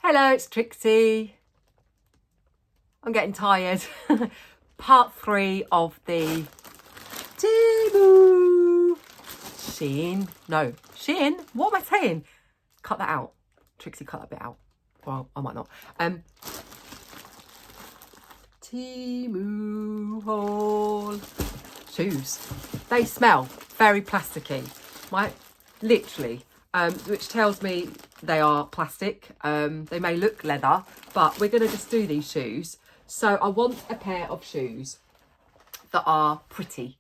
Hello, it's Trixie. I'm getting tired. Part 3 of the TEMU Shein. What am I saying? Cut that out. Trixie, cut that bit out. Well, I might not. TEMU haul shoes. They smell very plasticky. Literally. Which tells me they are plastic. They may look leather, but we're going to just do these shoes. So I want a pair of shoes that are pretty.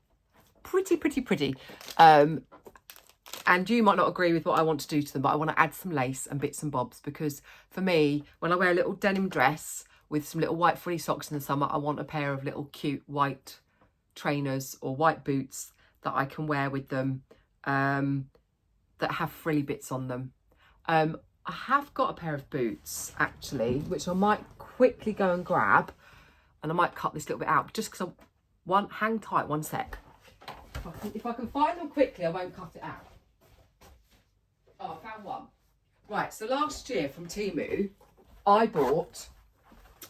And you might not agree with what I want to do to them, but I want to add some lace and bits and bobs, because for me, when I wear a little denim dress with some little white frilly socks in the summer, I want a pair of little cute white trainers or white boots that I can wear with them. That have frilly bits on them. I have got a pair of boots actually, which I might quickly go and grab, and I might cut this little bit out just because hang tight one sec. If I can find them quickly, I won't cut it out. Oh, I found one. Right, so last year from TEMU, I bought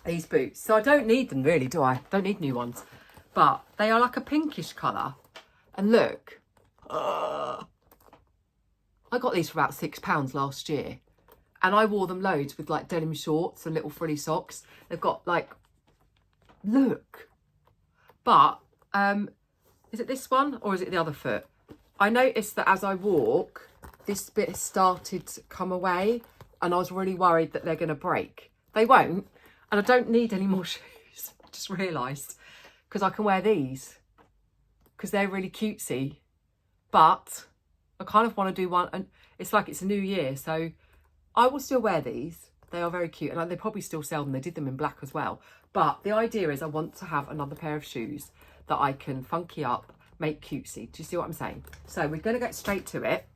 these boots. So I don't need them really, do I? Don't need new ones. But they are like a pinkish colour. And look. I got these for about £6 last year, and I wore them loads with like denim shorts and little frilly socks. They've got like, look, but is it this one or is it the other foot? I noticed that as I walk, this bit started to come away, and I was really worried that they're going to break. They won't, and I don't need any more shoes. I just realised, because I can wear these because they're really cutesy, but I kind of want to do one, and it's like it's a new year, so I will still wear these. They are very cute, and they probably still sell them. They did them in black as well. But the idea is I want to have another pair of shoes that I can funky up, make cutesy. Do you see what I'm saying? So we're going to get straight to it.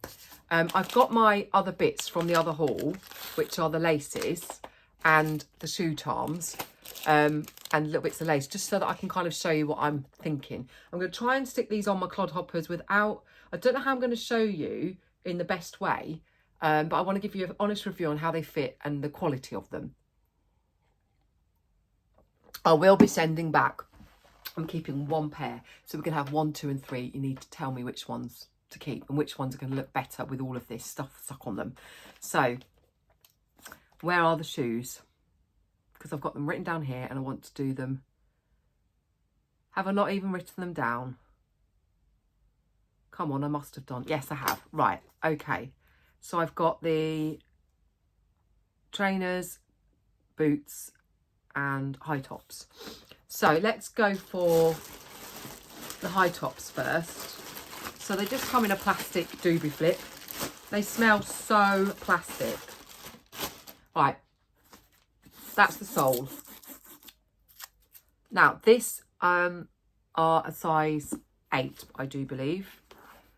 I've got my other bits from the other haul, which are the laces and the shoe charms, and little bits of lace, just so that I can kind of show you what I'm thinking. I'm going to try and stick these on my clodhoppers without, I don't know how I'm going to show you in the best way, but I want to give you an honest review on how they fit and the quality of them. I will be sending back, I'm keeping one pair, so we can have 1, 2 and 3. You need to tell me which ones to keep and which ones are going to look better with all of this stuff stuck on them. So where are the shoes? Because I've got them written down here and I want to do them. Have I not even written them down? Come on, I must have done. Yes, I have. Right, okay. So I've got the trainers, boots and high tops. So let's go for the high tops first. So they just come in a plastic doobie flip. They smell so plastic. Right, that's the sole. Now this are a size 8, I do believe.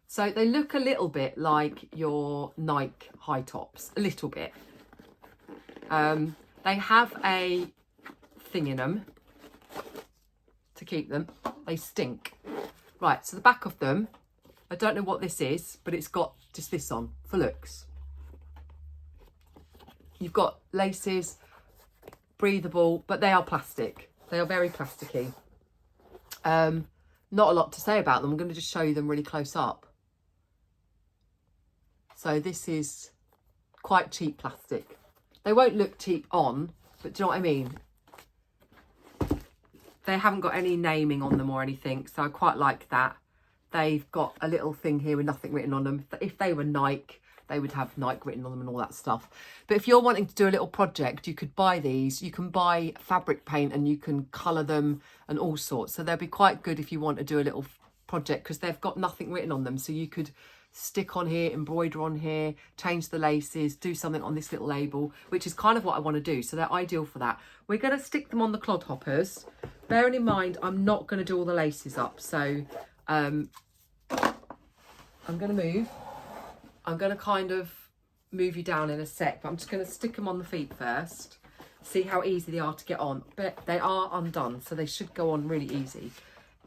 So they look a little bit like your Nike high tops, a little bit. They have a thing in them to keep them. They stink. Right, so the back of them, I don't know what this is, but it's got just this on for looks. You've got laces, breathable, but they are plastic. They are very plasticky. Not a lot to say about them. I'm going to just show you them really close up. So this is quite cheap plastic. They won't look cheap on, but do you know what I mean? They haven't got any naming on them or anything, so I quite like that. They've got a little thing here with nothing written on them. If they were Nike, they would have Nike written on them and all that stuff. But if you're wanting to do a little project, you could buy these. You can buy fabric paint and you can colour them and all sorts. So they'll be quite good if you want to do a little project, because they've got nothing written on them. So you could stick on here, embroider on here, change the laces, do something on this little label, which is kind of what I want to do. So they're ideal for that. We're going to stick them on the clodhoppers. Bearing in mind, I'm not going to do all the laces up. So I'm going to move. I'm going to kind of move you down in a sec, but I'm just going to stick them on the feet first. See how easy they are to get on. But they are undone, so they should go on really easy.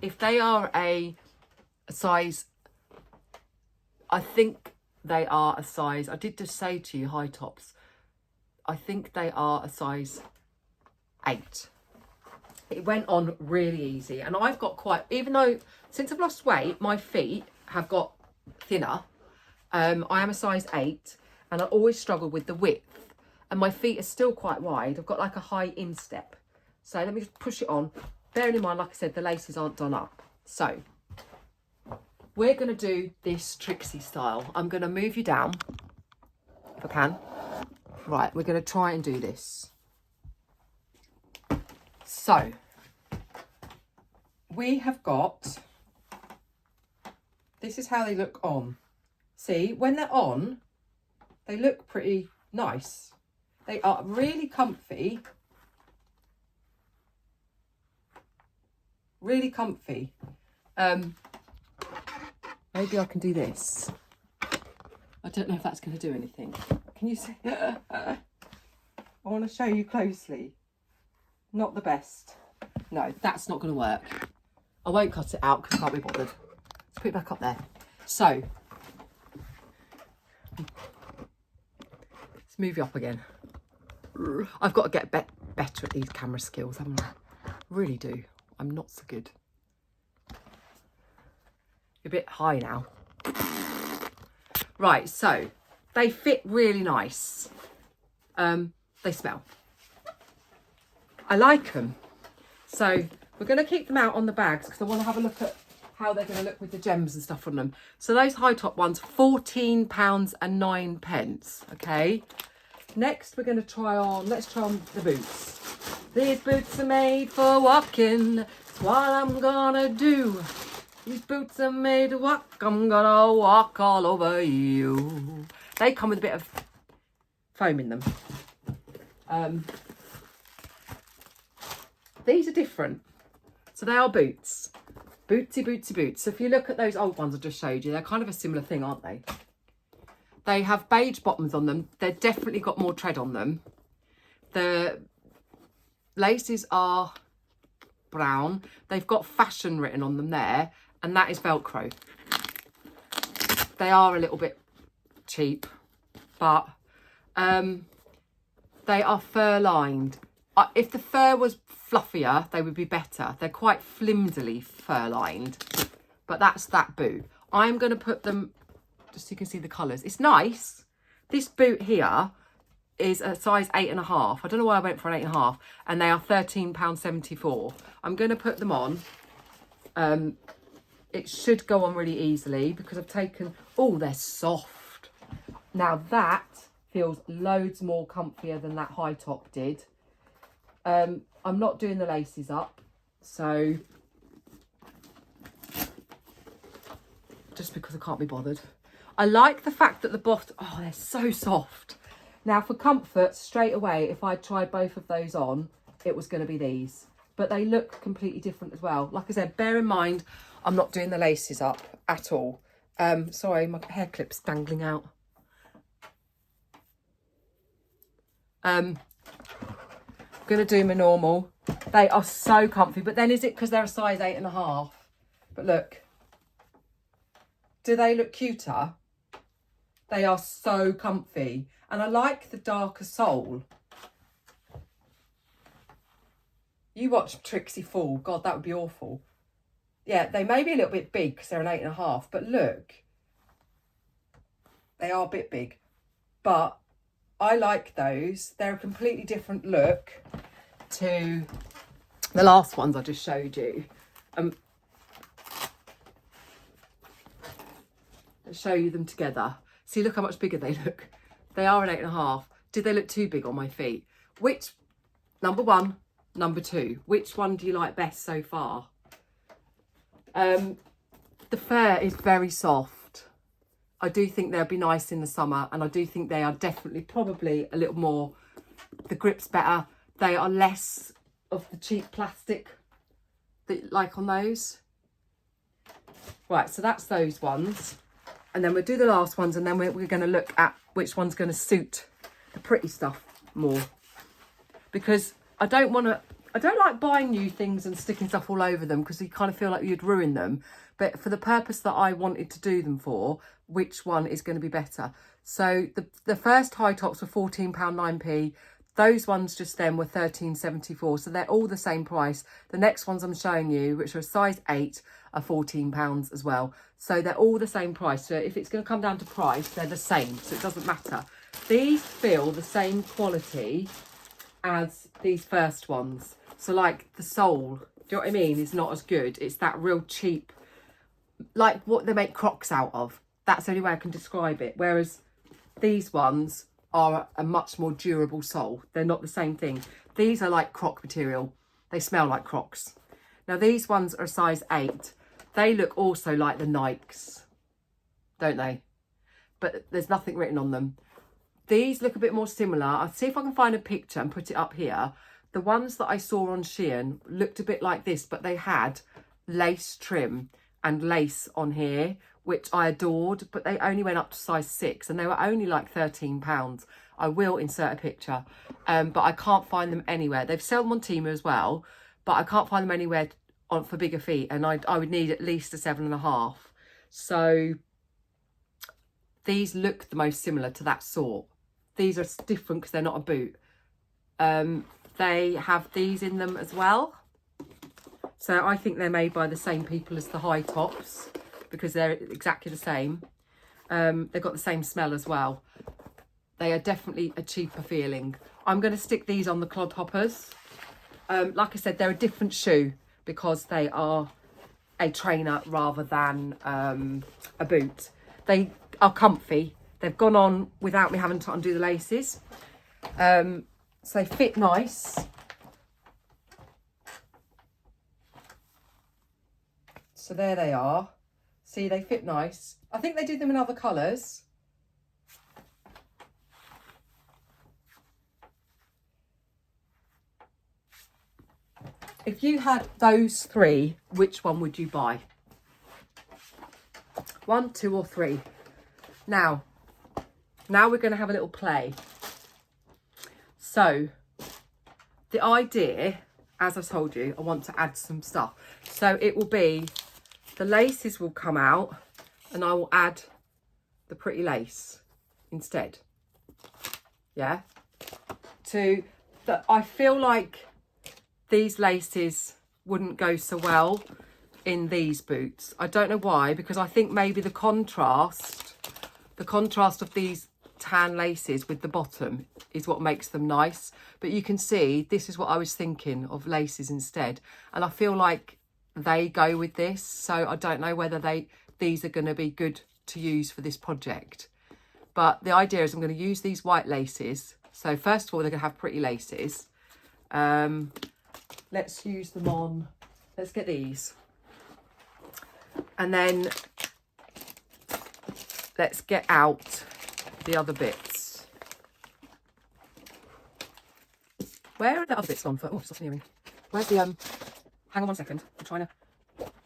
If they are a size, I think they are a size, I did just say to you, high tops, I think they are a size 8. It went on really easy, and I've got quite, even though since I've lost weight, my feet have got thinner. I am a size 8, and I always struggle with the width, and my feet are still quite wide. I've got like a high instep. So let me just push it on. Bearing in mind, like I said, the laces aren't done up. So we're going to do this Trixie style. I'm going to move you down, if I can. Right, we're going to try and do this. So we have got, this is how they look on. See, when they're on, they look pretty nice. They are really comfy. Really comfy. Maybe I can do this. I don't know if that's going to do anything. Can you see? I want to show you closely. Not the best. No, that's not going to work. I won't cut it out because I can't be bothered. Let's put it back up there. So, let's move you up again. I've got to get better at these camera skills, haven't I? Really do. I'm not so good. A bit high now. Right, so they fit really nice. They smell. I like them. So we're going to keep them out on the bags because I want to have a look at how they're going to look with the gems and stuff on them. So those high top ones, £14.09. Okay. Next, we're going to try on, let's try on the boots. These boots are made for walking. That's what I'm going to do. These boots are made to walk. I'm going to walk all over you. They come with a bit of foam in them. These are different. So they are boots. Bootsy, bootsy, boots. So if you look at those old ones I just showed you, they're kind of a similar thing, aren't they? They have beige bottoms on them. They've definitely got more tread on them. The laces are brown. They've got fashion written on them there, and that is Velcro. They are a little bit cheap, but they are fur lined. If the fur was fluffier, they would be better. They're quite flimsily fur lined, but that's that boot. I'm going to put them, just so you can see the colours. It's nice. This boot here is a size 8.5. I don't know why I went for an 8.5, and they are £13.74. I'm going to put them on. It should go on really easily because I've taken, oh, they're soft. Now that feels loads more comfier than that high top did. I'm not doing the laces up, so just because I can't be bothered. I like the fact that the bottom, oh, they're so soft. Now for comfort, straight away, if I tried both of those on, it was going to be these. But they look completely different as well. Like I said, bear in mind, I'm not doing the laces up at all. Sorry, my hair clip's dangling out. I'm going to do my normal. They are so comfy. But then is it because they're a size 8.5? But look. Do they look cuter? They are so comfy. And I like the darker sole. You watch Trixie fall. God, that would be awful. Yeah, they may be a little bit big because they're an 8.5. But look. They are a bit big. But I like those. They're a completely different look to the last ones I just showed you. Let's show you them together. See, look how much bigger they look. They are an 8.5. Did they look too big on my feet? Which, number one, number two, which one do you like best so far? The fur is very soft. I do think they'll be nice in the summer, and I do think they are definitely probably a little more, the grip's better. They are less of the cheap plastic that like on those. Right, so that's those ones. And then we'll do the last ones, and then we're going to look at which one's going to suit the pretty stuff more. Because I don't like buying new things and sticking stuff all over them because you kind of feel like you'd ruin them. but for the purpose that I wanted to do them for, which one is going to be better? So the first high tops were £14.9p. Those ones just then were £13.74, so they're all the same price. The next ones I'm showing you, which are a size 8, are £14 as well. So they're all the same price. So if it's going to come down to price, they're the same, so it doesn't matter. These feel the same quality as these first ones. So like the sole, do you know what I mean, is not as good. It's that real cheap, like what they make Crocs out of. That's the only way I can describe it. Whereas these ones are a much more durable sole. They're not the same thing. These are like Croc material. They smell like Crocs. Now these ones are a size 8. They look also like the Nikes, don't they? But there's nothing written on them. These look a bit more similar. I'll see if I can find a picture and put it up here. The ones that I saw on Shein looked a bit like this, but they had lace trim and lace on here, which I adored, but they only went up to size 6 and they were only like £13. I will insert a picture, but I can't find them anywhere. They've sold them on TEMU as well, but I can't find them anywhere for bigger feet, and I would need at least a 7.5. So these look the most similar to that sort. These are different because they're not a boot. They have these in them as well. So I think they're made by the same people as the high tops because they're exactly the same. They've got the same smell as well. They are definitely a cheaper feeling. I'm going to stick these on the clodhoppers. Like I said, they're a different shoe because they are a trainer rather than a boot. They are comfy. They've gone on without me having to undo the laces. So they fit nice. So there they are. See, they fit nice. I think they did them in other colours. If you had those 3, which one would you buy? 1, 2 or 3? Now we're going to have a little play. So the idea, as I told you, I want to add some stuff. So it will be, the laces will come out and I will add the pretty lace instead. Yeah. I feel like these laces wouldn't go so well in these boots. I don't know why, because I think maybe the contrast of these tan laces with the bottom is what makes them nice. But you can see this is what I was thinking of, laces instead, and I feel like they go with this. So I don't know whether these are going to be good to use for this project, but the idea is I'm going to use these white laces. So first of all, they're going to have pretty laces. Let's use them on, let's get these, and then let's get out the other bits. Where are the other bits gone for? Oh, it's off an earring. Where's the, hang on 1 second. I'm trying to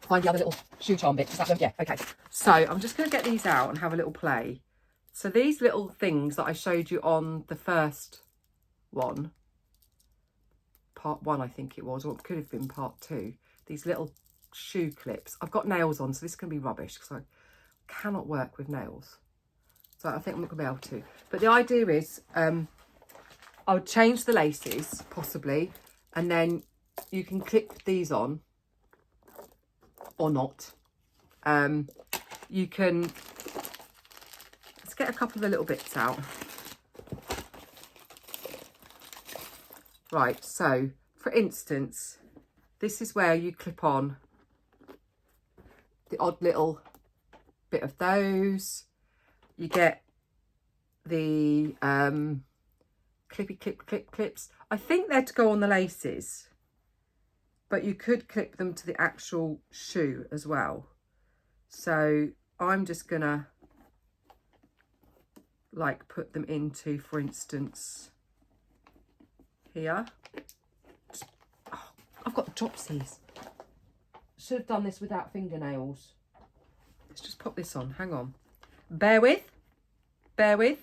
find the other little shoe charm bit. Is that them? Yeah, okay. So I'm just going to get these out and have a little play. So these little things that I showed you on the first one, part 1 I think it was, or it could have been part 2. These little shoe clips. I've got nails on, so this is going to be rubbish because I cannot work with nails. So I think I'm not going to be able to. But the idea is I would change the laces, possibly, and then you can clip these on or not. You can, let's get a couple of the little bits out. Right, so for instance, this is where you clip on the odd little bit of those. You get the clippy clips. I think they're to go on the laces, but you could clip them to the actual shoe as well. So I'm just gonna like put them into, for instance, here. Oh, I've got the dropsies. Should have done this without fingernails. Let's just pop this on. Hang on. Bear with. Bear with.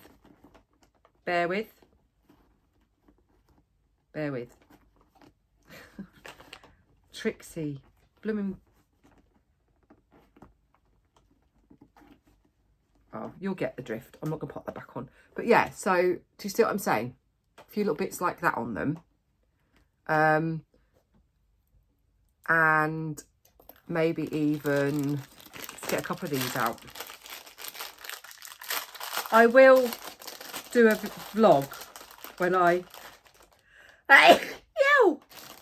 Bear with. Bear with. Trixie. Blooming. oh, you'll get the drift. I'm not going to pop that back on. But yeah, so do you see what I'm saying? A few little bits like that on them. And maybe even, let's get a couple of these out. I will do a vlog when I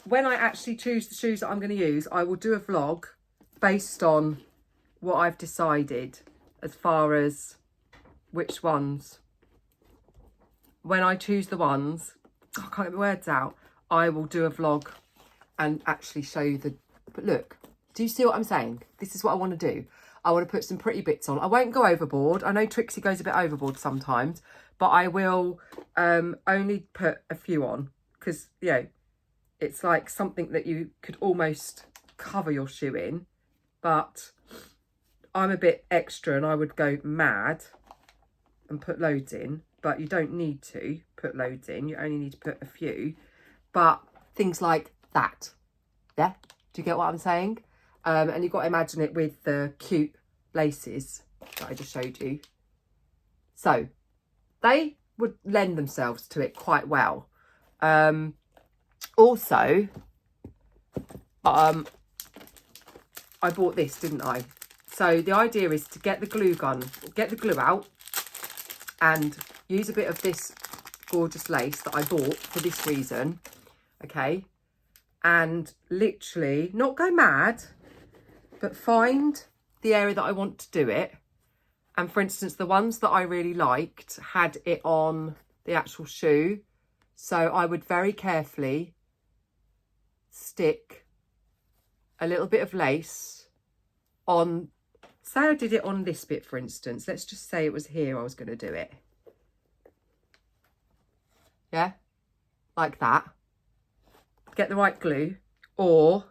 actually choose the shoes that I'm going to use. I will do a vlog based on what I've decided as far as which ones. When I choose the ones, I can't get my words out, I will do a vlog and actually show you the, but look, do you see what I'm saying? This is what I want to do. I want to put some pretty bits on. I won't go overboard. I know Trixie goes a bit overboard sometimes, but I will only put a few on because, you know, it's like something that you could almost cover your shoe in, but I'm a bit extra and I would go mad and put loads in, but you don't need to put loads in. You only need to put a few, but things like that. Yeah, do you get what I'm saying? And you've got to imagine it with the cute laces that I just showed you. So they would lend themselves to it quite well. Also, I bought this, didn't I? So the idea is to get the glue out and use a bit of this gorgeous lace that I bought for this reason, okay? And literally not go mad, but find the area that I want to do it. And for instance, the ones that I really liked had it on the actual shoe. So I would very carefully stick a little bit of lace on, say I did it on this bit, for instance. Let's just say it was here I was going to do it. Yeah, like that. Get the right glue. Or,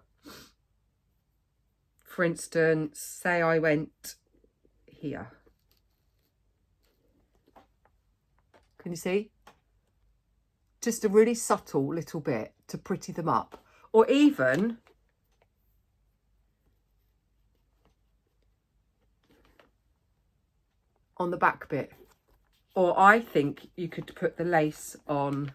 for instance, say I went here. Can you see? Just a really subtle little bit to pretty them up. Or even on the back bit. Or I think you could put the lace on.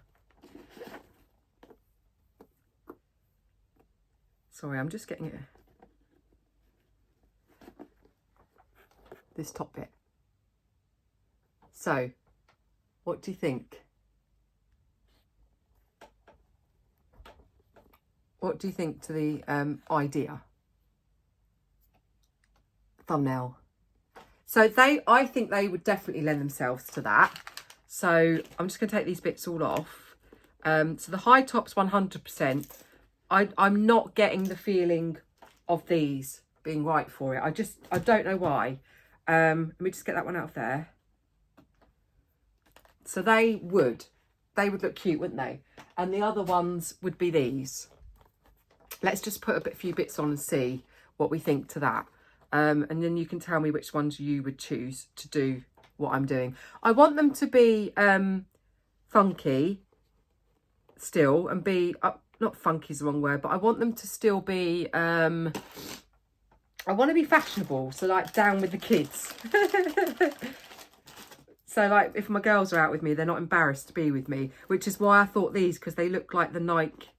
Sorry, I'm just getting it. This top bit. So, what do you think? What do you think to the idea? Thumbnail. So I think they would definitely lend themselves to that. So I'm just going to take these bits all off. So the high tops 100%. I'm not getting the feeling of these being right for it. I don't know why. Let me just get that one out of there. So they would look cute, wouldn't they? And the other ones would be these. Let's just put a few bits on and see what we think to that. And then you can tell me which ones you would choose to do what I'm doing. I want them to be funky still and be, not funky is the wrong word, but I want them to still be, I want to be fashionable. So like down with the kids. So like if my girls are out with me, they're not embarrassed to be with me, which is why I thought these, because they look like the Nike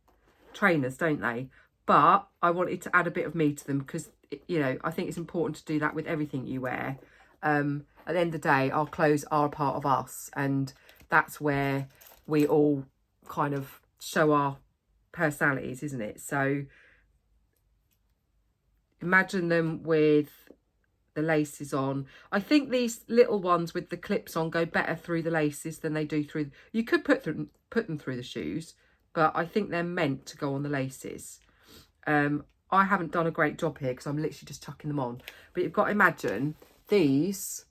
trainers, don't they? But I wanted to add a bit of me to them because, you know, I think it's important to do that with everything you wear. At the end of the day, our clothes are a part of us, and that's where we all kind of show our personalities, isn't it? So imagine them with the laces on. I think these little ones with the clips on go better through the laces than they do through. You could put them through the shoes, but I think they're meant to go on the laces. I haven't done a great job here because I'm literally just chucking them on. But you've got to imagine these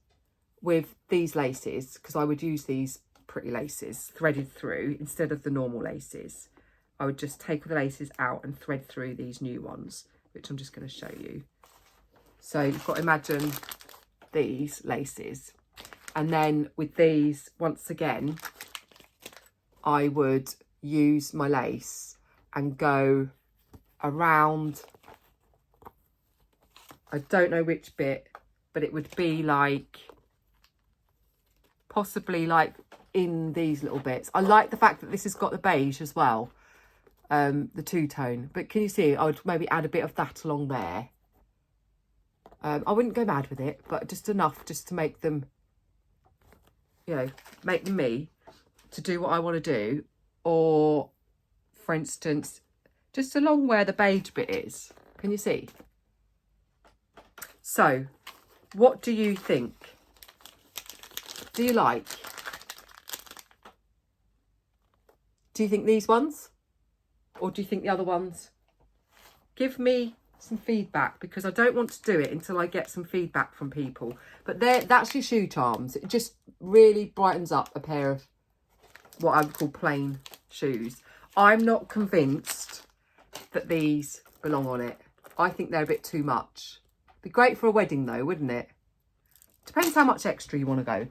with these laces, because I would use these pretty laces threaded through instead of the normal laces. I would just take the laces out and thread through these new ones, which I'm just going to show you. So you've got to imagine these laces. And then with these, once again, I would use my lace and go around, I don't know which bit, but it would be like possibly like in these little bits. I like the fact that this has got the beige as well, the two-tone. But can you see, I would maybe add a bit of that along there. I wouldn't go mad with it, but just enough just to make them, you know, make them me to do what I want to do. Or, for instance, just along where the beige bit is. Can you see? So, what do you think? Do you like? Do you think these ones? Or do you think the other ones? Give me some feedback, because I don't want to do it until I get some feedback from people. But that's your shoe charms. It just really brightens up a pair of what I would call plain shoes. I'm not convinced that these belong on it. I think they're a bit too much. Be great for a wedding though, wouldn't it? Depends how much extra you want to go.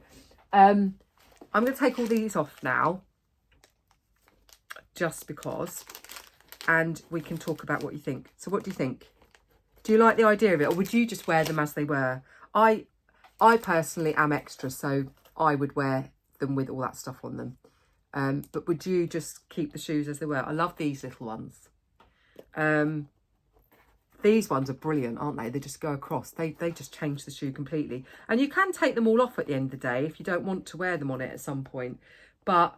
I'm going to take all these off now, just because, and we can talk about what you think. So what do you think? Do you like the idea of it, or would you just wear them as they were? I personally am extra, so I would wear them with all that stuff on them. But would you just keep the shoes as they were? I love these little ones. These ones are brilliant, aren't they? They just go across. They just change the shoe completely. And you can take them all off at the end of the day if you don't want to wear them on it at some point. But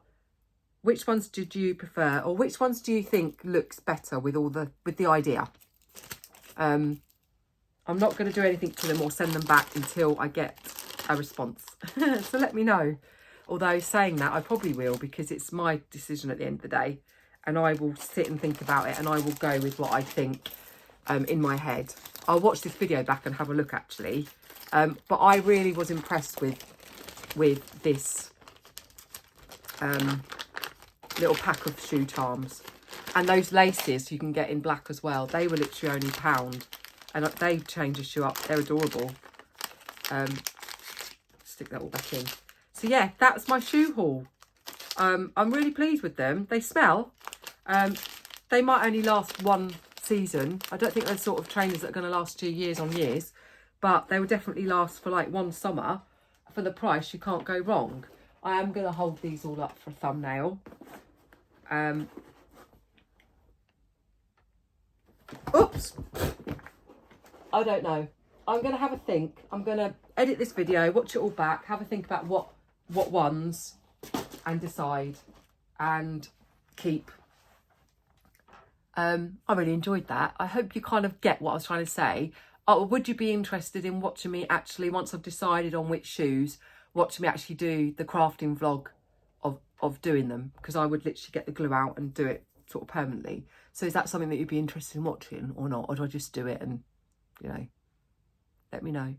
which ones did you prefer, or which ones do you think looks better with the idea? I'm not going to do anything to them or send them back until I get a response. So let me know. Although saying that, I probably will, because it's my decision at the end of the day, and I will sit and think about it, and I will go with what I think in my head. I'll watch this video back and have a look actually. But I really was impressed with this little pack of shoe charms. And those laces you can get in black as well. They were literally only £1. And they change a shoe up. They're adorable. Stick that all back in. So yeah, that's my shoe haul. I'm really pleased with them. They smell. They might only last one season. I don't think they're sort of trainers that are going to last you years on years. But they will definitely last for like one summer. For the price, you can't go wrong. I am going to hold these all up for a thumbnail. Oops. I don't know. I'm going to have a think. I'm going to edit this video, watch it all back, have a think about what ones, and decide and keep. I really enjoyed that. I hope you kind of get what I was trying to say. Would you be interested in watching me actually, once I've decided on which shoes, watching me actually do the crafting vlog of doing them? Because I would literally get the glue out and do it sort of permanently. So is that something that you'd be interested in watching or not? Or do I just do it and, you know, let me know.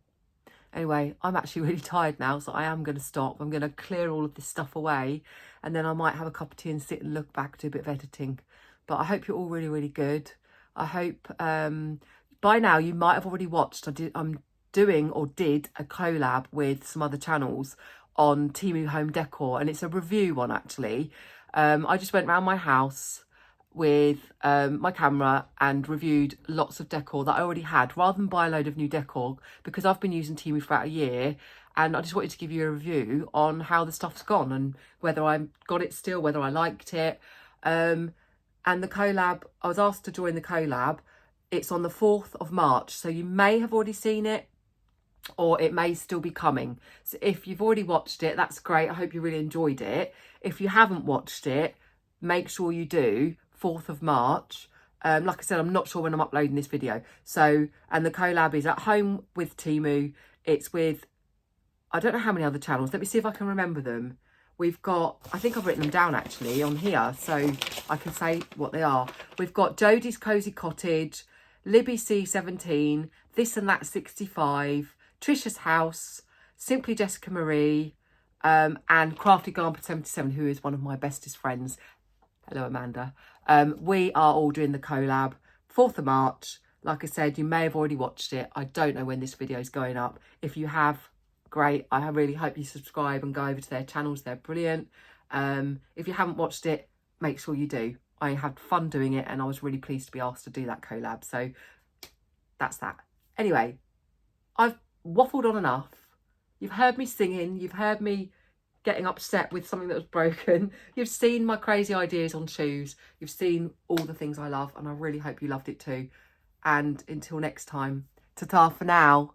Anyway, I'm actually really tired now, so I am going to stop. I'm going to clear all of this stuff away, and then I might have a cup of tea and sit and look back, do a bit of editing. But I hope you're all really, really good. I hope by now you might have already watched. I'm doing or did a collab with some other channels on TEMU Home Decor, and it's a review one actually. I just went around my house with my camera and reviewed lots of decor that I already had, rather than buy a load of new decor, because I've been using TEMU for about a year, and I just wanted to give you a review on how the stuff's gone and whether I got it still, whether I liked it. And the collab, I was asked to join the collab. It's on the 4th of March, so you may have already seen it, or it may still be coming. So if you've already watched it, that's great. I hope you really enjoyed it. If you haven't watched it, make sure you do. 4th of March. Like I said, I'm not sure when I'm uploading this video. So, and the collab is at home with TEMU. It's with, I don't know how many other channels. Let me see if I can remember them. We've got, I think I've written them down actually on here, so I can say what they are. We've got Jodie's Cozy Cottage, Libby C17, This and That 65, Trisha's House, Simply Jessica Marie, and Crafty Garmpet 77, who is one of my bestest friends. Hello, Amanda. We are all doing the collab, 4th of March. Like I said, you may have already watched it. I don't know when this video is going up. If you have, great. I really hope you subscribe and go over to their channels. They're brilliant. If you haven't watched it, make sure you do. I had fun doing it, and I was really pleased to be asked to do that collab. So that's that. Anyway, I've waffled on enough. You've heard me singing. You've heard me getting upset with something that was broken. You've seen my crazy ideas on shoes. You've seen all the things I love, and I really hope you loved it too. And until next time, ta-ta for now.